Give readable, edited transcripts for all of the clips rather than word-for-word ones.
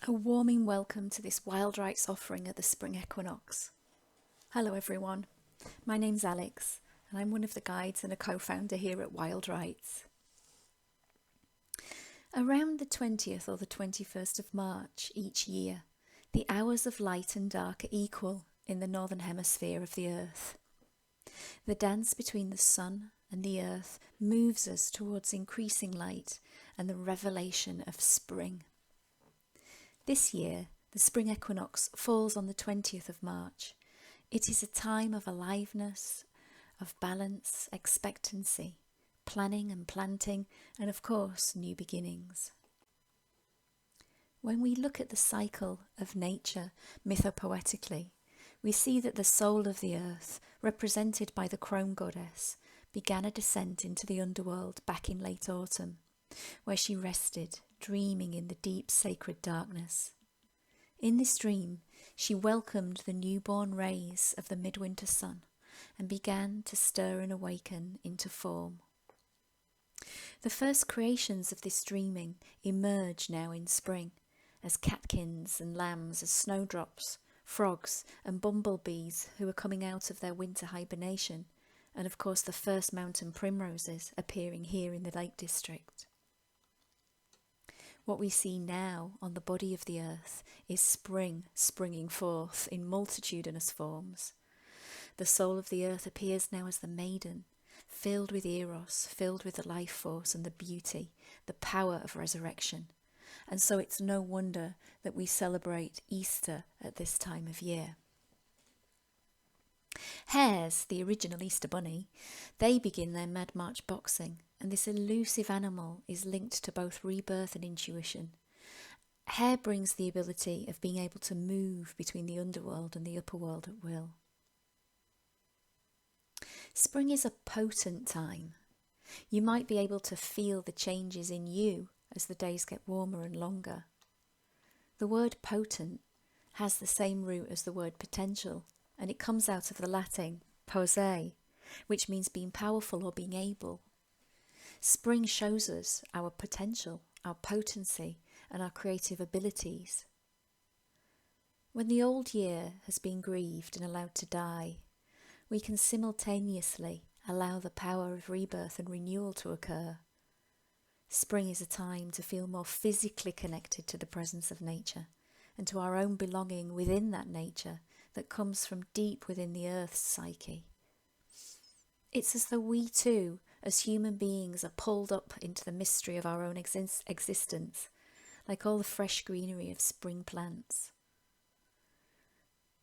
A warming welcome to this Wild Rites offering at the Spring Equinox. Hello everyone, my name's Alex and I'm one of the guides and a co-founder here at Wild Rites. Around the 20th or the 21st of March each year, the hours of light and dark are equal in the northern hemisphere of the Earth. The dance between the sun and the Earth moves us towards increasing light and the revelation of spring. This year, the spring equinox falls on the 20th of March. It is a time of aliveness, of balance, expectancy, planning and planting, and of course, new beginnings. When we look at the cycle of nature mythopoetically, we see that the soul of the earth, represented by the Crone goddess, began a descent into the underworld back in late autumn, where she rested, dreaming in the deep sacred darkness. In this dream, she welcomed the newborn rays of the midwinter sun and began to stir and awaken into form. The first creations of this dreaming emerge now in spring, as catkins and lambs, as snowdrops, frogs and bumblebees who are coming out of their winter hibernation, and of course the first mountain primroses appearing here in the Lake District. What we see now on the body of the earth is spring springing forth in multitudinous forms. The soul of the earth appears now as the maiden, filled with eros, filled with the life force and the beauty, the power of resurrection. And so it's no wonder that we celebrate Easter at this time of year. Hares, the original Easter bunny, they begin their mad march boxing, and this elusive animal is linked to both rebirth and intuition. Hare brings the ability of being able to move between the underworld and the upper world at will. Spring is a potent time. You might be able to feel the changes in you as the days get warmer and longer. The word potent has the same root as the word potential, and it comes out of the Latin posse, which means being powerful or being able. Spring shows us our potential, our potency, and our creative abilities. When the old year has been grieved and allowed to die, we can simultaneously allow the power of rebirth and renewal to occur. Spring is a time to feel more physically connected to the presence of nature and to our own belonging within that nature that comes from deep within the earth's psyche. It's as though we too, as human beings, are pulled up into the mystery of our own existence, like all the fresh greenery of spring plants.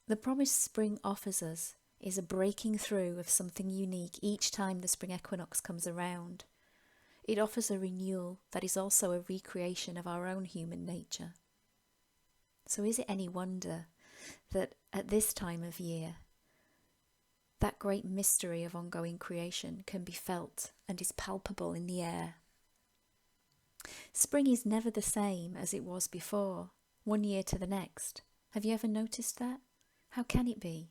The promise spring offers us is a breaking through of something unique each time the spring equinox comes around. It offers a renewal that is also a recreation of our own human nature. So is it any wonder that at this time of year, that great mystery of ongoing creation can be felt and is palpable in the air? Spring is never the same as it was before, one year to the next. Have you ever noticed that? How can it be?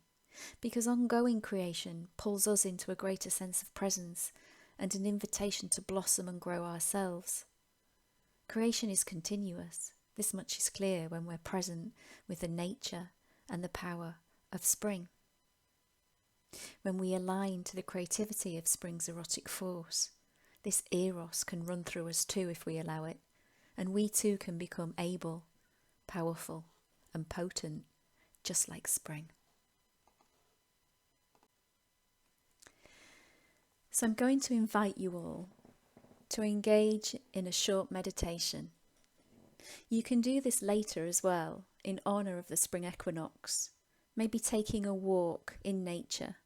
Because ongoing creation pulls us into a greater sense of presence and an invitation to blossom and grow ourselves. Creation is continuous. This much is clear when we're present with the nature and the power of spring. When we align to the creativity of spring's erotic force, this eros can run through us too if we allow it, and we too can become able, powerful and potent, just like spring. So I'm going to invite you all to engage in a short meditation. You can do this later as well, in honour of the spring equinox, maybe taking a walk in nature,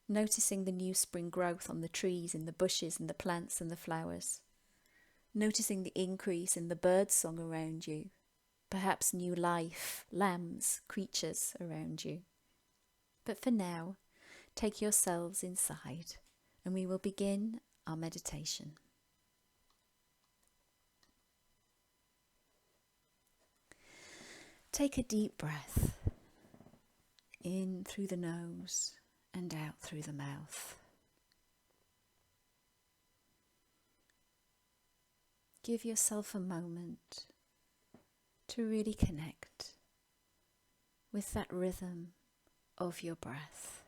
noticing the new spring growth on the trees and the bushes and the plants and the flowers, noticing the increase in the bird song around you, perhaps new life, lambs, creatures around you. But for now, take yourselves inside and we will begin our meditation. Take a deep breath in through the nose and out through the mouth. Give yourself a moment to really connect with that rhythm of your breath.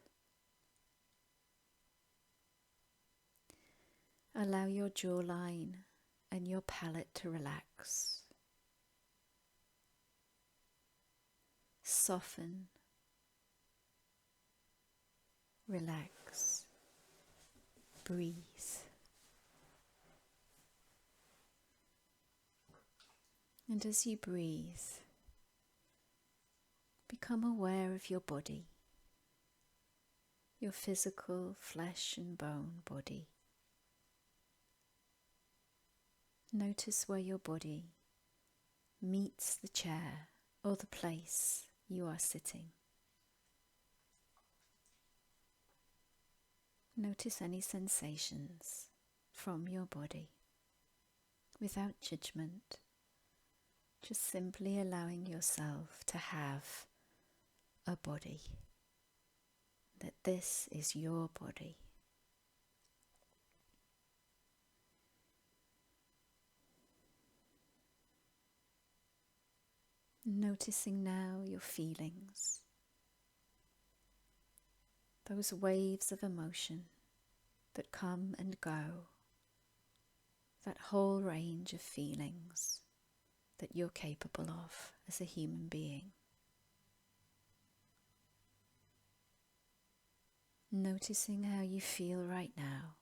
Allow your jawline and your palate to relax. Soften, relax, breathe. And as you breathe, become aware of your body, your physical flesh and bone body. Notice where your body meets the chair or the place you are sitting. Notice any sensations from your body without judgment, just simply allowing yourself to have a body, that this is your body. Noticing now your feelings, those waves of emotion that come and go, that whole range of feelings that you're capable of as a human being. Noticing how you feel right now,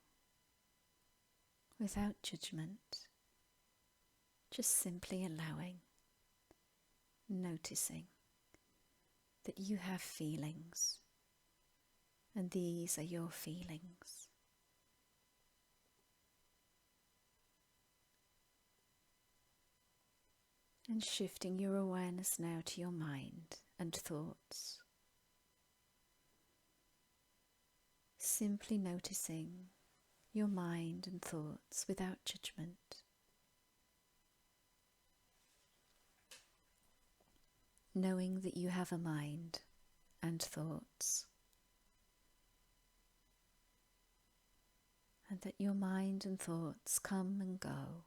without judgment, just simply allowing, noticing that you have feelings, and these are your feelings. And shifting your awareness now to your mind and thoughts. Simply noticing your mind and thoughts without judgment. Knowing that you have a mind and thoughts, and that your mind and thoughts come and go.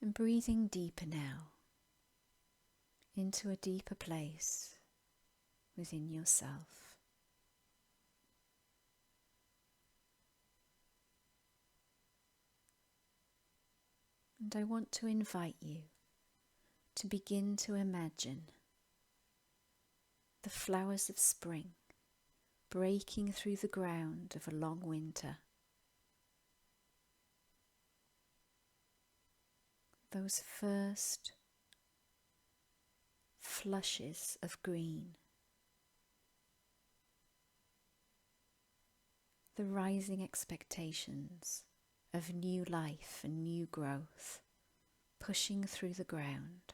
And breathing deeper now into a deeper place within yourself. And I want to invite you to begin to imagine the flowers of spring breaking through the ground of a long winter. Those first flushes of green, the rising expectations of new life and new growth pushing through the ground.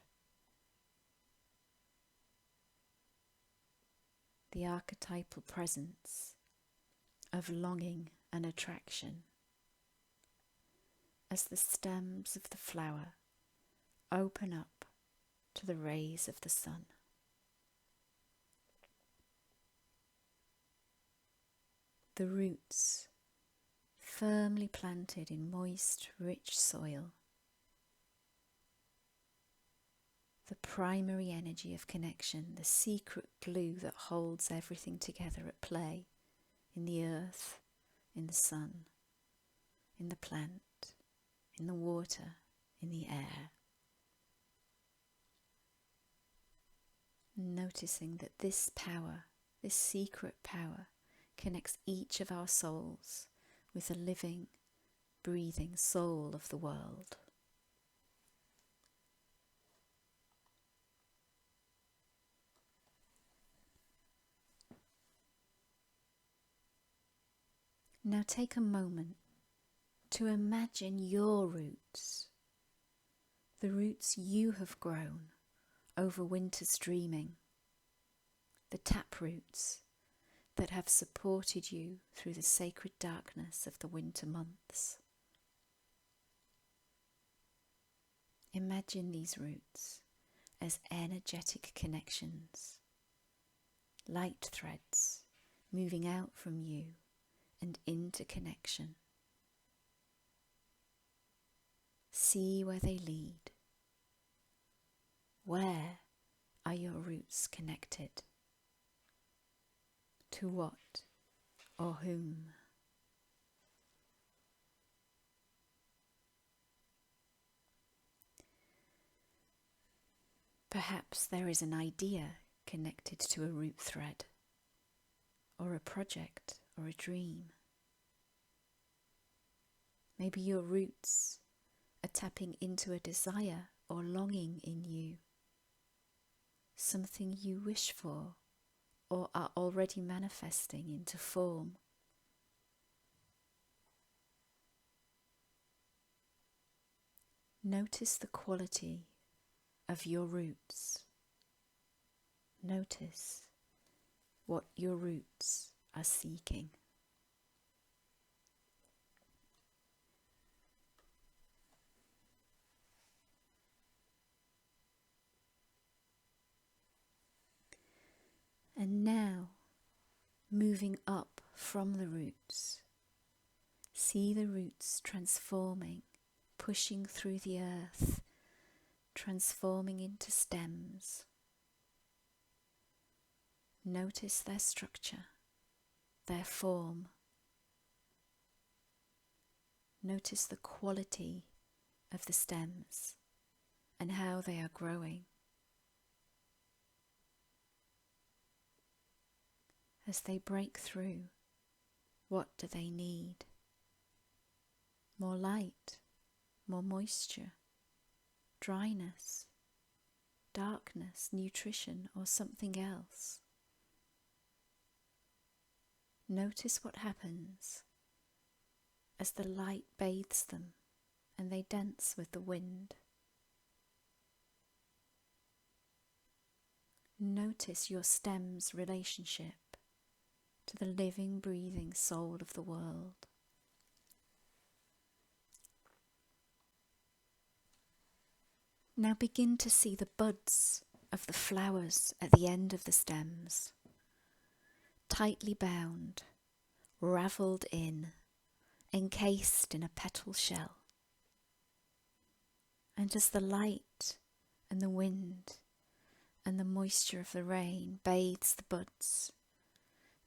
The archetypal presence of longing and attraction as the stems of the flower open up to the rays of the sun. The roots firmly planted in moist, rich soil. The primary energy of connection, the secret glue that holds everything together at play in the earth, in the sun, in the plant, in the water, in the air. Noticing that this power, this secret power, connects each of our souls with the living, breathing soul of the world. Now take a moment to imagine your roots, the roots you have grown over winter's dreaming, the tap roots that have supported you through the sacred darkness of the winter months. Imagine these roots as energetic connections, light threads moving out from you and into connection, see where they lead. Where are your roots connected? To what or whom? Perhaps there is an idea connected to a root thread, or a project, or a dream. Maybe your roots are tapping into a desire or longing in you, something you wish for or are already manifesting into form. Notice the quality of your roots. Notice what your roots are seeking. And now, moving up from the roots, see the roots transforming, pushing through the earth, transforming into stems. Notice their structure, their form. Notice the quality of the stems and how they are growing. As they break through, what do they need? More light, more moisture, dryness, darkness, nutrition, or something else? Notice what happens as the light bathes them and they dance with the wind. Notice your stem's relationship to the living, breathing soul of the world. Now begin to see the buds of the flowers at the end of the stems, tightly bound, ravelled in, encased in a petal shell. And as the light and the wind and the moisture of the rain bathes the buds,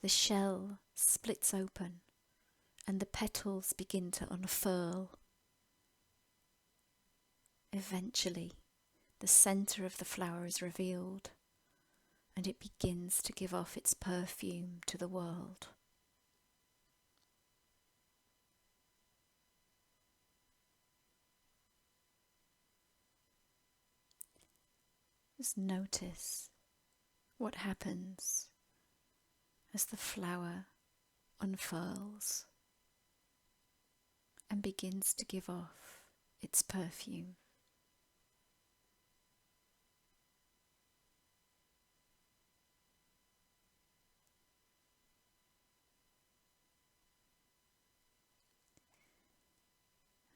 the shell splits open and the petals begin to unfurl. Eventually, the centre of the flower is revealed and it begins to give off its perfume to the world. Just notice what happens as the flower unfurls and begins to give off its perfume.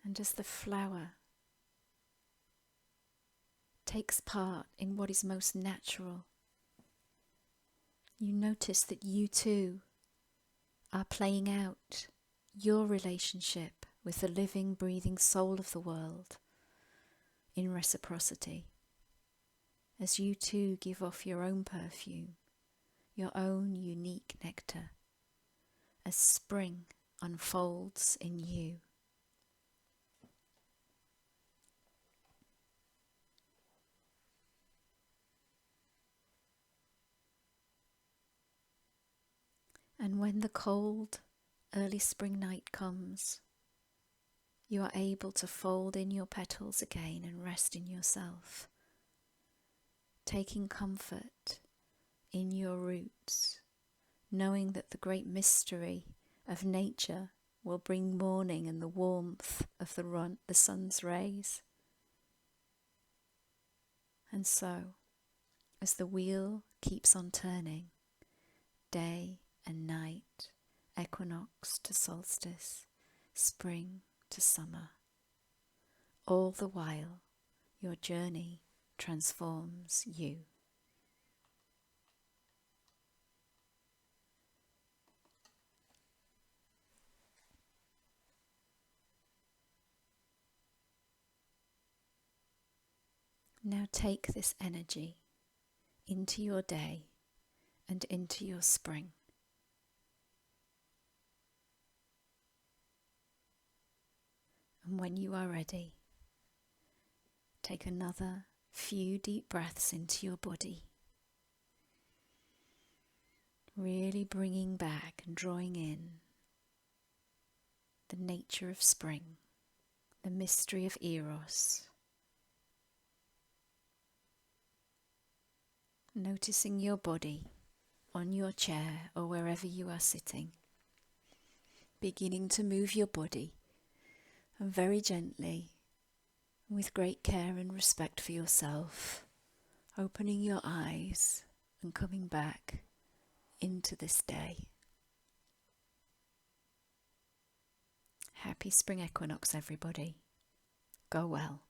And as the flower takes part in what is most natural, you notice that you too are playing out your relationship with the living, breathing soul of the world in reciprocity, as you too give off your own perfume, your own unique nectar, as spring unfolds in you. And when the cold, early spring night comes, you are able to fold in your petals again and rest in yourself, taking comfort in your roots, knowing that the great mystery of nature will bring morning and the warmth of the sun's rays. And so, as the wheel keeps on turning, day and night, equinox to solstice, spring to summer, all the while your journey transforms you. Now take this energy into your day and into your spring. And when you are ready, take another few deep breaths into your body, really bringing back and drawing in the nature of spring, the mystery of Eros. Noticing your body on your chair or wherever you are sitting, beginning to move your body, and very gently, with great care and respect for yourself, opening your eyes and coming back into this day. Happy spring equinox, everybody. Go well.